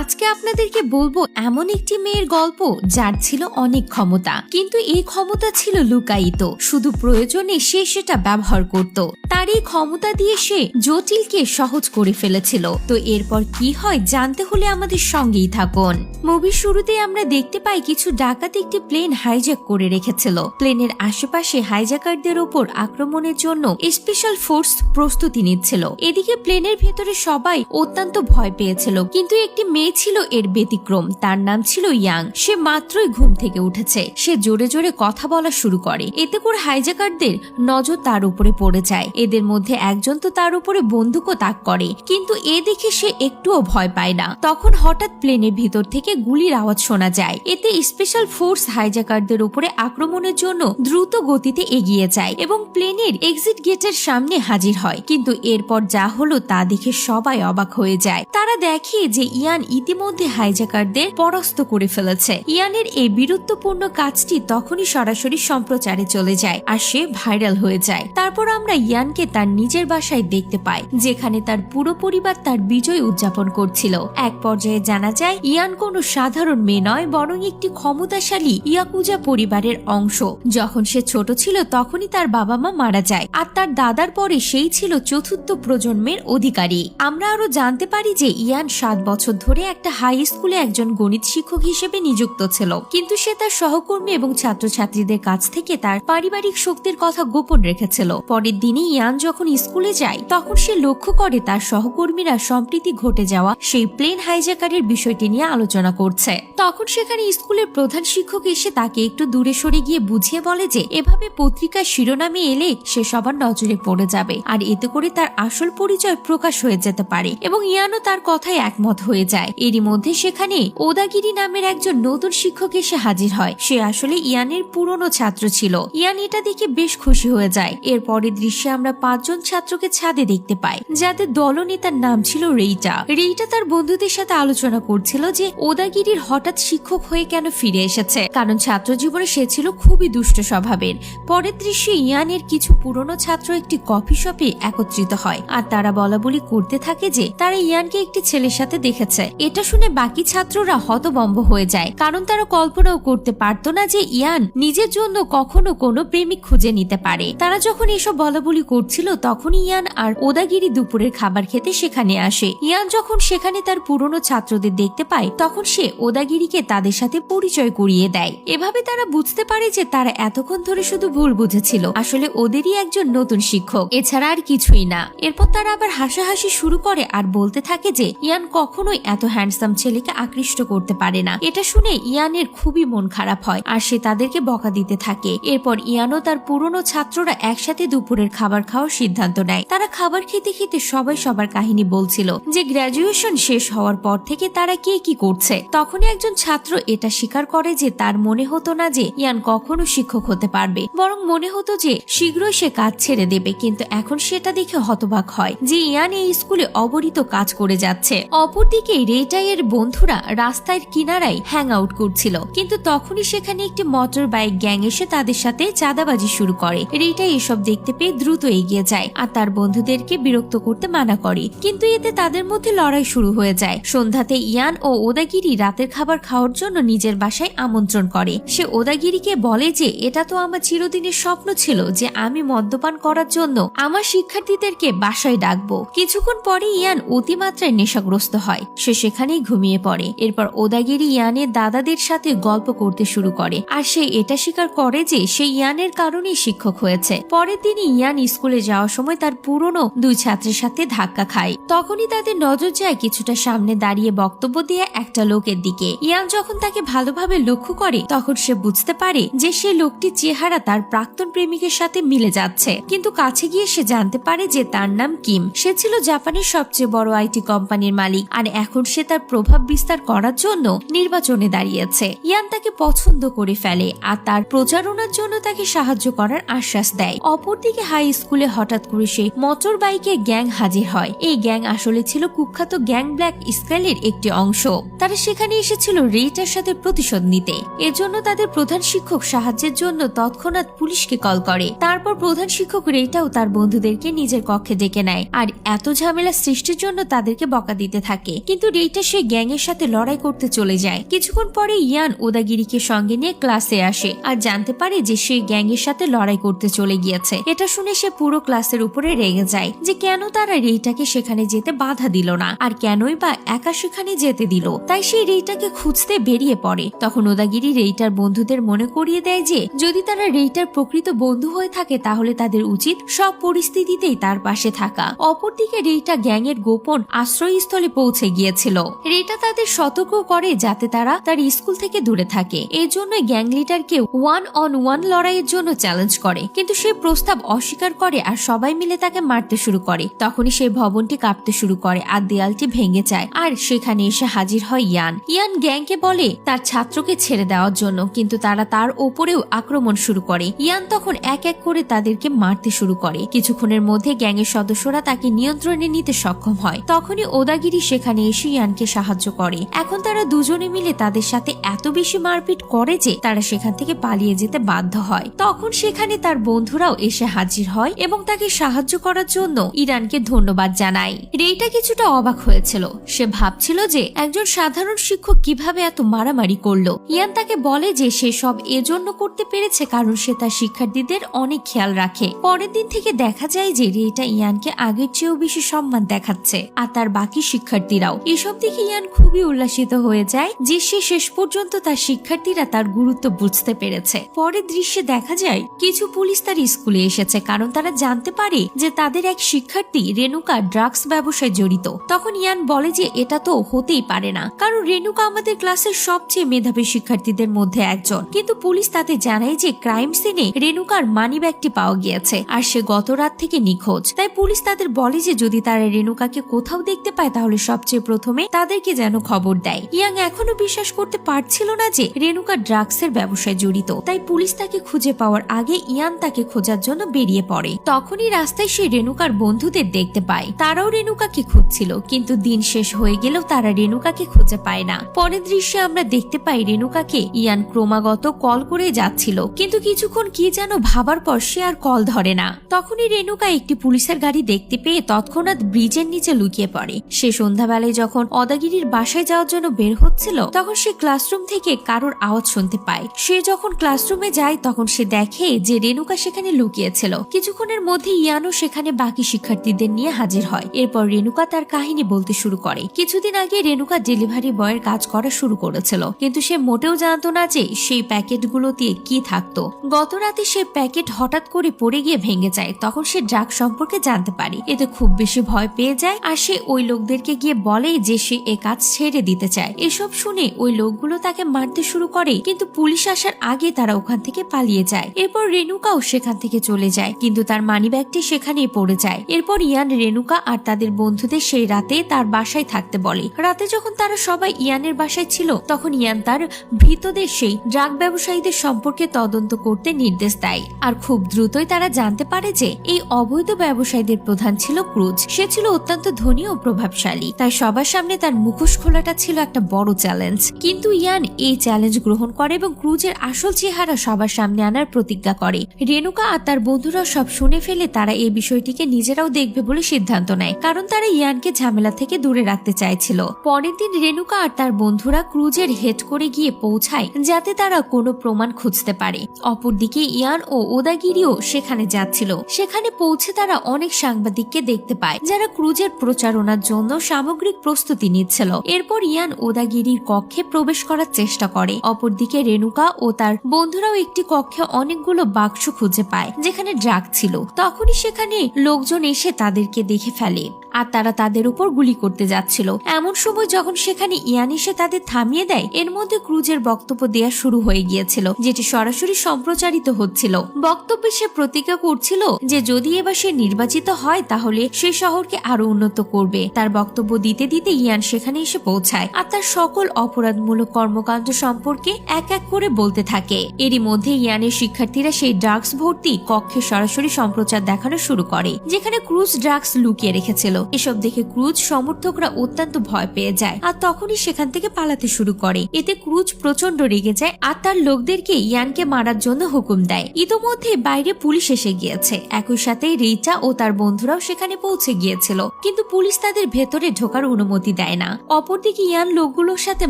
আজকে আপনাদেরকে বলবো এমন একটি মেয়ের গল্প যার ছিল অনেক ক্ষমতা, কিন্তু এই ক্ষমতা ছিল লুকায়িত। শুধু প্রয়োজনে সে সেটা ব্যবহার করত। তার এই ক্ষমতা দিয়ে সে জটিলকে সহজ করে ফেলেছিল। তো এরপর কি হয় জানতে হলে আমাদের সঙ্গেই থাকুন। মুভির শুরুতেই আমরা দেখতে পাই কিছু ডাকাত একটি প্লেন হাইজ্যাক করে রেখেছিল। প্লেনের আশেপাশে হাইজ্যাকারদের ওপর আক্রমণের জন্য স্পেশাল ফোর্স প্রস্তুতি নিচ্ছিল। এদিকে প্লেনের ভেতরে সবাই অত্যন্ত ভয় পেয়েছিল, কিন্তু একটি মেয়ে ছিল এর ব্যতিক্রম। তার নাম ছিল ইয়াং। সে মাত্রই ঘুম থেকে উঠেছে। সে জোরে জোরে কথা বলা শুরু করে। এতে করে হাইজ্যাকারদের নজর তার উপরে পড়ে যায়। এদের মধ্যে একজন তো তার উপরে বন্দুকও তাক করে, কিন্তু এ দেখে সে একটুও ভয় পায় না। তখন হঠাৎ প্লেনের ভিতর থেকে গুলির আওয়াজ শোনা যায়। এতে স্পেশাল ফোর্স হাইজ্যাকারদের উপরে আক্রমণের জন্য দ্রুত গতিতে এগিয়ে যায় এবং প্লেনের এক্সিট গেটের সামনে হাজির হয়। কিন্তু এরপর যা হলো তা দেখে সবাই অবাক হয়ে যায়। তারা দেখে যে ইয়ান ইতিমধ্যে হাইজ্যাকারদের পরাস্ত করে ফেলেছে। ইয়ানের এই বীরত্বপূর্ণ কাজটি তখনই সরাসরি সম্প্রচারে চলে যায় আর সে ভাইরাল হয়ে যায়। তারপর আমরা ইয়ানকে তার নিজের বাসায় দেখতে পাই, যেখানে তার পুরো পরিবার তার বিজয় উদযাপন করছিল। এক পর্যায়ে জানা যায় ইয়ান কোনো সাধারণ মেয়ে নয়, বরং একটি ক্ষমতাশালী ইয়াকুজা পরিবারের অংশ। যখন সে ছোট ছিল তখনই তার বাবা মা মারা যায়, আর তার দাদার পরে সেই ছিল চতুর্থ প্রজন্মের অধিকারী। আমরা আরো জানতে পারি যে ইয়ান 7 বছর ধরে একটা হাই স্কুলে একজন গণিত শিক্ষক হিসেবে নিযুক্ত ছিল, কিন্তু সে তার সহকর্মী এবং ছাত্রছাত্রীদের কাছ থেকে তার পারিবারিক শক্তির কথা গোপন রেখেছিল। পরের দিনই ইয়ান যখন স্কুলে যায় তখন সে লক্ষ্য করে তার সহকর্মীরা সম্প্রতি ঘটে যাওয়া সেই প্লেন হাইজ্যাকারের বিষয়টি নিয়ে আলোচনা করছে। তখন সেখানে স্কুলের প্রধান শিক্ষক এসে তাকে একটু দূরে সরে গিয়ে বুঝিয়ে বলে যে এভাবে পত্রিকার শিরোনামে এলে সে সবার নজরে পড়ে যাবে, আর এতে করে তার আসল পরিচয় প্রকাশ হয়ে যেতে পারে। এবং ইয়ানও তার কথায় একমত হয়ে যায়। এরই মধ্যে সেখানে ওদাগিরি নামের একজন নতুন শিক্ষক এসে হাজির হয়। সে আসলে ইয়ানের পুরনো ছাত্র ছিল। ইয়ান এটা দেখে বেশ খুশি হয়ে যায়। এর পরের দৃশ্যে আমরা 5 জন ছাত্রকে ছাদে দেখতে পাই, যাদের দলনেতার নাম ছিল রেইটা। রেইটা তার বন্ধুদের সাথে আলোচনা করছিল যে ওদাগিরির হঠাৎ শিক্ষক হয়ে কেন ফিরে এসেছে, কারণ ছাত্র জীবনে সে ছিল খুবই দুষ্ট স্বভাবের। পরের দৃশ্যে ইয়ানের কিছু পুরনো ছাত্র একটি কফি শপে একত্রিত হয়, আর তারা বলাবলি করতে থাকে যে তারা ইয়ানকে একটি ছেলের সাথে দেখেছে। এটা শুনে বাকি ছাত্ররা হতভম্ব হয়ে যায়, কারণ তারা কল্পনাও করতে পারত না যে ইয়ান নিজের জন্য কখনো কোনো প্রেমিক খুঁজে নিতে পারে। তারা যখন এসব বলাবলি করছিল তখন ইয়ান আর ওদাগিরি দুপুরের খাবার খেতে সেখানে আসে। ইয়ান যখন সেখানে তার পুরনো ছাত্রদের দেখতে পায় তখন সে ওদাগিরিকে তাদের সাথে পরিচয় করিয়ে দেয়। এভাবে তারা বুঝতে পারে যে তারা এতক্ষণ ধরে শুধু ভুল বুঝেছিল, আসলে ওদেরই একজন নতুন শিক্ষক, এছাড়া আর কিছুই না। এরপর তারা আবার হাসাহাসি শুরু করে আর বলতে থাকে যে ইয়ান কখনোই এত হ্যান্ডসাম ছেলেকে আকৃষ্ট করতে পারে না। এটা শুনে ইয়ানের খুবই মন খারাপ হয় আর সে তাদেরকে বকা দিতে থাকে। এরপর ইয়ানও তার পুরনো ছাত্ররা একসাথে দুপুরের খাবার খাওয়ার সিদ্ধান্ত নেয়। তারা খাবার খেতে খেতে সবাই সবার কাহিনী বলছিল যে গ্র্যাজুয়েশন শেষ হওয়ার পর থেকে তারা কে কি করছে। তখনই একজন ছাত্র এটা স্বীকার করে যে তার মনে হতো না যে ইয়ান কখনো শিক্ষক হতে পারবে, বরং মনে হতো যে শীঘ্রই সে কাজ ছেড়ে দেবে। কিন্তু এখন সেটা দেখে হতবাক হয় যে ইয়ান এই স্কুলে অবরিত কাজ করে যাচ্ছে। অপরদিকে রেইটাইয়ের বন্ধুরা রাস্তার কিনারায় হ্যাং আউট করছিল, কিন্তু তখনই সেখানে একটি মোটর বাইক গ্যাং এসে তাদের সাথে চাঁদাবাজি শুরু করে। রেইটাই এসব দেখতে পেয়ে দ্রুত এগিয়ে যায় আর তার বন্ধুদেরকে বিরক্ত করতে মানা করে, কিন্তু এতে তাদের মধ্যে লড়াই শুরু হয়ে যায়। সন্ধ্যাতে ইয়ান ও ওদাগিরি রাতের খাবার খাওয়ার জন্য নিজের বাসায় আমন্ত্রণ করে। সে ওদাগিরিকে বলে যে এটা তো আমার চিরদিনের স্বপ্ন ছিল যে আমি মদ্যপান করার জন্য আমার শিক্ষার্থীদেরকে বাসায় ডাকবো। কিছুক্ষণ পরে ইয়ান অতিমাত্রায় নেশাগ্রস্ত হয়। সে সেখানেই ঘুমিয়ে পড়ে। এরপর ওদাগিরি ইয়ানের দাদাদের সাথে গল্প করতে শুরু করে আর সে এটা স্বীকার করে যে সে ইয়ানের কারণেই শিক্ষক হয়েছে। পরের দিনই ইয়ান স্কুলে যাওয়ার সময় তার পুরনো 2 ছাত্রের সাথে ধাক্কা খায়। তখনই তাদের নজর যায় কিছুটা সামনে দাঁড়িয়ে বক্তব্য দিয়ে একটা লোকের দিকে। ইয়ান যখন তাকে ভালোভাবে লক্ষ্য করে তখন সে বুঝতে পারে যে সে লোকটির চেহারা তার প্রাক্তন প্রেমিকের সাথে মিলে যাচ্ছে, কিন্তু কাছে গিয়ে সে জানতে পারে যে তার নাম কিম। সে ছিল জাপানের সবচেয়ে বড় আইটি কোম্পানির মালিক, আর এখন সে তার প্রভাব বিস্তার করার জন্য নির্বাচনে দাঁড়িয়েছে। ইয়ান তাকে পছন্দ করে ফেলে আর তার প্রচারণার জন্য তাকে সাহায্য করার আশ্বাস দেয়। অপরদিকে হাই স্কুলে হঠাৎ করে সেই মোটর বাইকের গ্যাং হাজির হয়। এই গ্যাং আসলে ছিল কুখ্যাত গ্যাং ব্ল্যাক স্কাইলের একটি অংশ। তারা সেখানে এসেছিল রেইটার সাথে প্রতিশোধ নিতে। এর জন্য তাদের প্রধান শিক্ষক সাহায্যের জন্য তৎক্ষণাৎ পুলিশকে কল করে। তারপর প্রধান শিক্ষক রেইটাও তার বন্ধুদেরকে নিজের কক্ষে ডেকে নেয় আর এত ঝামেলা সৃষ্টির জন্য তাদেরকে বকা দিতে থাকে। কিন্তু রেইটা রেইটা সে গ্যাংয়ের সাথে লড়াই করতে চলে যায়। কিছুক্ষণ পরে ইয়ান ওদাগিরিকে সঙ্গে নিয়ে ক্লাসে আসে আর জানতে পারে যে সে গ্যাংয়ের সাথে লড়াই করতে চলে গিয়েছে। এটা শুনে সে পুরো ক্লাসের উপরে রেগে যায় যে কেন তারা রেইটাকে সেখানে যেতে বাধা দিল না আর কেনই বা একা সেখানে যেতে দিল। তাই সে রেইটাকে খুঁজতে বেরিয়ে পড়ে। তখন ওদাগিরি রেইটার বন্ধুদের মনে করিয়ে দেয় যে যদি তারা রেইটার প্রকৃত বন্ধু হয়ে থাকে তাহলে তাদের উচিত সব পরিস্থিতিতেই তার পাশে থাকা। অপরদিকে রেইটা গ্যাংয়ের গোপন আশ্রয়স্থলে পৌঁছে গিয়েছিল। রেইটা তাদের সতর্ক করে যাতে তারা তার স্কুল থেকে দূরে থাকে। এর জন্য গ্যাং লিডারকে 1-on-1 লড়াইয়ের জন্য চ্যালেঞ্জ করে, কিন্তু সে প্রস্তাব অস্বীকার করে আর সবাই মিলে তাকে মারতে শুরু করে। তখনই সেই ভবনটি কাঁপতে শুরু করে আর দেয়ালটি ভেঙে যায় আর সেখানে এসে হাজির হয় ইয়ান। ইয়ান গ্যাংকে বলে তার ছাত্রকে ছেড়ে দেওয়ার জন্য, কিন্তু তারা তার ওপরেও আক্রমণ শুরু করে। ইয়ান তখন এক এক করে তাদেরকে মারতে শুরু করে। কিছুক্ষণের মধ্যে গ্যাংয়ের সদস্যরা তাকে নিয়ন্ত্রণে নিতে সক্ষম হয়। তখনই ওদাগিরি সেখানে এসে ইয়ানকে সাহায্য করে। এখন তারা দুজনে মিলে তাদের সাথে এত বেশি মারপিট করে যে তারা সেখান থেকে পালিয়ে যেতে বাধ্য হয়। তখন সেখানে তার বন্ধুরাও এসে হাজির হয় এবং তাকে সাহায্য করার জন্য ইরানকে ধন্যবাদ জানায়। রেইটা কিছুটা অবাক হয়েছিল। সে ভাবছিল যে একজন সাধারণ শিক্ষক কিভাবে এত মারামারি করলো। ইয়ান তাকে বলে যে সে সব এজন্য করতে পেরেছে কারণ সে তার শিক্ষার্থীদের অনেক খেয়াল রাখে। পরের দিন থেকে দেখা যায় যে রেইটা ইয়ানকে আগের চেয়েও বেশি সম্মান দেখাচ্ছে আর তার বাকি শিক্ষার্থীরাও। এসব দেখে ইয়ান খুবই উল্লাসিত হয়ে যায় যে সে শেষ পর্যন্ত তার শিক্ষার্থীরা তার গুরুত্ব বুঝতে পেরেছে। পরের দৃশ্যে দেখা যায় কিছু পুলিশ তার স্কুলে এসেছে কারণ তারা জানতে পারে যে তাদের এক শিক্ষার্থী রেনুকা ড্রাগস ব্যবসায় জড়িত। তখন ইয়ান বলে যে এটা তো হতেই পারে না, কারণ রেনুকা আমাদের ক্লাসের সবচেয়ে মেধাবী শিক্ষার্থীদের মধ্যে একজন। কিন্তু পুলিশ তাতে জানায় যে ক্রাইম সিনে রেনুকার মানি ব্যাগটি পাওয়া গিয়েছে আর সে গত রাত থেকে নিখোঁজ। তাই পুলিশ তাদের বলে যে যদি তারা রেনুকাকে কোথাও দেখতে পায় তাহলে সবচেয়ে প্রথমে তাদেরকে যেন খবর দেয়। ইয়াং এখনো বিশ্বাস করতে পারছিল না যে রেনুকা ড্রাগসের ব্যবসায় জড়িত। তাই পুলিশ তাকে খুঁজে পাওয়ার আগে ইয়ান তাকে খোঁজার জন্য বেরিয়ে পড়ে। তখনই রাস্তায় সে রেনুকার বন্ধুদের দেখতে পায়। তারাও রেনুকাকে খুঁজছিল, কিন্তু দিন শেষ হয়ে গেলেও তারা রেনুকাকে খুঁজে পায় না। পরের দৃশ্যে আমরা দেখতে পাই রেনুকাকে ইয়ান ক্রমাগত কল করে যাচ্ছিল, কিন্তু কিছুক্ষণ কি যেন ভাবার পর সে আর কল ধরে না। তখনই রেনুকা একটি পুলিশের গাড়ি দেখতে পেয়ে তৎক্ষণাৎ ব্রিজের নিচে লুকিয়ে পড়ে। সে সন্ধ্যাবেলায় যখন ওদাগিরির বাসায় যাওয়ার জন্য বের হচ্ছিল তখন সে ক্লাসরুম থেকে কারোর আওয়াজ শুনতে পায়। সে যখন ক্লাসরুমে যায় তখন সে দেখে যে রেনুকা সেখানে লুকিয়েছিল। কিছুক্ষণের মধ্যে ইয়ানও সেখানে বাকি শিক্ষার্থীদের নিয়ে হাজির হয়। এরপর রেনুকা তার কাহিনী বলতে শুরু করে। কিছুদিন আগে রেনুকা ডেলিভারি বয়ের কাজ করা শুরু করেছিল, কিন্তু সে মোটেও জানতো না যে সেই প্যাকেটগুলোতে কি থাকতো। গত রাতে সে প্যাকেট হঠাৎ করে পড়ে গিয়ে ভেঙে যায়। তখন সে ড্রাগ সম্পর্কে জানতে পারে। এতে খুব বেশি ভয় পেয়ে যায় আর সে ওই লোকদেরকে গিয়ে বলে যে সে এ কাজ ছেড়ে দিতে চায়। এসব শুনে ওই লোকগুলো তাকে মারতে শুরু করে, কিন্তু পুলিশ আসার আগে তারা ওখান থেকে পালিয়ে যায়। এরপর রেনুকাও সেখান থেকে চলে যায়, কিন্তু তার মানিব্যাগটি সেখানেই পড়ে যায়। এরপর ইয়ান রেনুকা আর তাদের বন্ধুদের সেই রাতে তার বাসায় থাকতে বলে। রাতে যখন তারা সবাই ইয়ানের বাসায় ছিল তখন ইয়ান তার ভৃতদের সেই ড্রাগ ব্যবসায়ীদের সম্পর্কে তদন্ত করতে নির্দেশ দেয়। আর খুব দ্রুতই তারা জানতে পারে যে এই অবৈধ ব্যবসায়ীদের প্রধান ছিল ক্রুজ। সে ছিল অত্যন্ত ধনী ও প্রভাবশালী, তাই সবার সামনে তার মুখোশ খোলাটা ছিল একটা বড় চ্যালেঞ্জ। কিন্তু ইয়ান এই চ্যালেঞ্জ গ্রহণ করে এবং ক্রুজের আসল চেহারা সবার সামনে আনার প্রতিজ্ঞা করে। রেনুকা আর তার বন্ধুরা সব শুনে ফেলে তারা এই বিষয়টিকে নিজেরাও দেখবে বলে সিদ্ধান্ত নেয়, কারণ তারা ইয়ানকে ঝামেলা থেকে দূরে রাখতে চাইছিল। পরের দিন রেনুকা আর তার বন্ধুরা ক্রুজের হেড করে গিয়ে পৌঁছায় যাতে তারা কোনো প্রমাণ খুঁজতে পারে। অপরদিকে ইয়ান ও ওদাগিরিও সেখানে যাচ্ছিল। সেখানে পৌঁছে তারা অনেক সাংবাদিককে দেখতে পায় যারা ক্রুজের প্রচারণার জন্য সামগ্রিক প্রস্তুতি নিচ্ছিল। এরপর ইয়ান ওদাগিরির কক্ষে প্রবেশ করার চেষ্টা করে। অপরদিকে রেনুকা ও তার বন্ধুরাও একটি কক্ষে অনেকগুলো বাক্স খুঁজে পায় যেখানে ড্রাগ ছিল। তখনই সেখানে লোকজন এসে তাদেরকে দেখে ফেলে আর তারা তাদের উপর গুলি করতে যাচ্ছিল। এমন সময় যখন সেখানে ইয়ান এসে তাদের থামিয়ে দেয়, এর মধ্যে ক্রুজের বক্তব্য দেয়া শুরু হয়ে গিয়েছিল, যেটি সরাসরি সম্প্রচারিত হচ্ছিল। বক্তব্যে সে প্রতিজ্ঞা করছিল যে যদি এবার সে নির্বাচিত হয় তাহলে সে শহরকে আরো উন্নত করবে। তার বক্তব্য দিতে দিতে ইয়ান সেখানে এসে পৌঁছায় আর তার সকল অপরাধমূলক কর্মকাণ্ড সম্পর্কে এক এক করে বলতে থাকে। এরই মধ্যে ইয়ানের শিক্ষার্থীরা সেই ড্রাগস ভর্তি কক্ষে সরাসরি সম্প্রচার দেখানো শুরু করে যেখানে ক্রুজ ড্রাগস লুকিয়ে রেখেছিল। এসব দেখে ক্রুজ সমর্থকরা অত্যন্ত ভয় পেয়ে যায় আর তখনই সেখান থেকে পালাতে শুরু করে। এতে ক্রুজ প্রচন্ড রেগে যায় আর তার লোকদেরকে ইয়ানকে মারার জন্য হুকুম দেয়। ইতোমধ্যে বাইরে পুলিশ এসে গিয়েছে। একই সাথে রেইটা ও তার বন্ধুরাও সেখানে পৌঁছে গিয়েছিল, কিন্তু পুলিশ তাদের ভেতরে ঢোকার অনুমতি অনুমতি দেয় না। অপরদিকে ইয়ান লোকগুলোর সাথে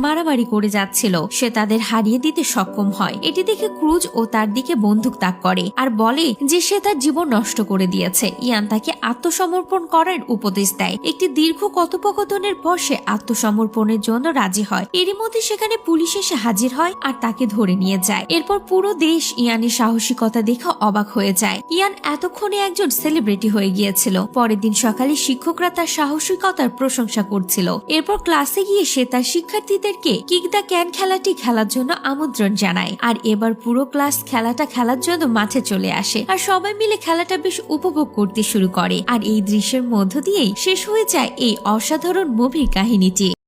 মারামারি করে যাচ্ছিল, সে তাদের হারিয়ে দিতে সক্ষম হয়। এটি দেখে ক্রুজ ও তার দিকে বন্দুক তাক করে আর বলে যে সে তার জীবন নষ্ট করে দিয়েছে। ইয়ান তাকে আত্মসমর্পণ করার উপদেশ দেয়। একটি দীর্ঘ কথোপকথনের পর সে আত্মসমর্পণের জন্য রাজি হয়। এরই মধ্যে সেখানে পুলিশ এসে হাজির হয় আর তাকে ধরে নিয়ে যায়। এরপর পুরো দেশ ইয়ানের সাহসিকতা দেখে অবাক হয়ে যায়। ইয়ান এতক্ষণে একজন সেলিব্রিটি হয়ে গিয়েছিল। পরের দিন সকালে শিক্ষকরা তার সাহসিকতার প্রশংসা করছিল। এরপর ক্লাসে গিয়ে সে তার শিক্ষার্থীদেরকে কিক দ্য ক্যান খেলাটি খেলার জন্য আমন্ত্রণ জানায়। আর এবার পুরো ক্লাস খেলাটা খেলার জন্য মাঠে চলে আসে আর সবাই মিলে খেলাটা বেশ উপভোগ করতে শুরু করে। আর এই দৃশ্যের মধ্য দিয়েই শেষ হয়ে যায় এই অসাধারণ মুভির কাহিনীটি।